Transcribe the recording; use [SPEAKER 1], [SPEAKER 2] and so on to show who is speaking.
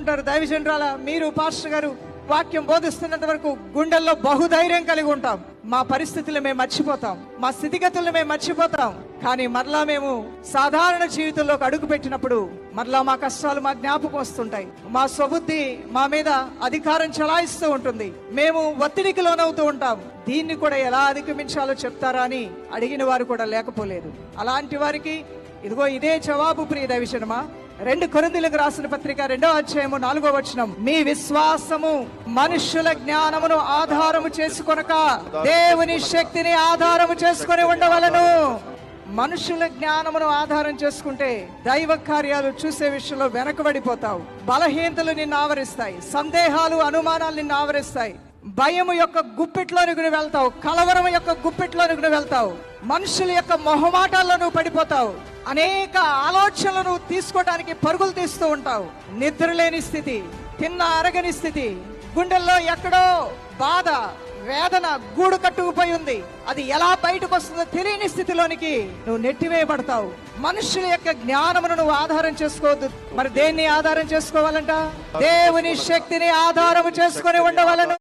[SPEAKER 1] అంటారు దైవజనురాల, మీరు పాస్టర్ గారు వాక్యం బోధిస్తున్నంత వరకు గుండెల్లో బహుధైర్యం కలిగి ఉంటాం. మా పరిస్థితులు మేము మర్చిపోతాం, మా స్థితిగతులను మేము మర్చిపోతాం. కానీ మరలా మేము సాధారణ జీవితంలోకి అడుగు పెట్టినప్పుడు మరలా మా కష్టాలు మా జ్ఞాపకం వస్తుంటాయి. మా స్వబుద్ధి మా మీద అధికారం చలాయిస్తూ ఉంటుంది. మేము ఒత్తిడికి లోనవుతూ ఉంటాం. దీన్ని కూడా ఎలా అధిగమించాలో చెప్తారా అని అడిగిన వారు కూడా లేకపోలేదు. అలాంటి వారికి ఇదిగో ఇదే జవాబు. ప్రియ దైవజనమా, 2 కొరింథీయులకు రాసిన పత్రిక 2వ అధ్యాయము 4వ వచనం, మీ విశ్వాసము మనుష్యుల జ్ఞానమును ఆధారము చేసుకొనక దేవుని శక్తిని ఆధారము చేసుకొని ఉండవలను. మనుషుల జ్ఞానమును ఆధారం చేసుకుంటే దైవ కార్యాలు చూసే విషయంలో వెనకబడిపోతావు. బలహీనతలు నిన్ను ఆవరిస్తాయి, సందేహాలు అనుమానాలు నిన్ను ఆవరిస్తాయి. భయము యొక్క గుప్పిట్లోనికి నువ్వు వెళ్తావు, కలవరం యొక్క గుప్పిట్లోనికి నువ్వు వెళ్తావు, మనుషుల యొక్క మొహమాటాల్లో నువ్వు పడిపోతావు. అనేక ఆలోచనలు నువ్వు తీసుకోవడానికి పరుగులు తీస్తూ ఉంటావు. నిద్రలేని స్థితి, తిన్న అరగని స్థితి, గుండెల్లో ఎక్కడో బాధ, వేదన గూడు కట్టుకుపోయి ఉంది. అది ఎలా బయటకు వస్తుందో తెలియని స్థితిలోనికి నువ్వు నెట్టివేయబడతావు. మనుషుల యొక్క జ్ఞానమును నువ్వు ఆధారం చేసుకోవద్దు. మరి దేన్ని ఆధారం చేసుకోవాలంట? దేవుని శక్తిని ఆధారం చేసుకొని ఉండవలను.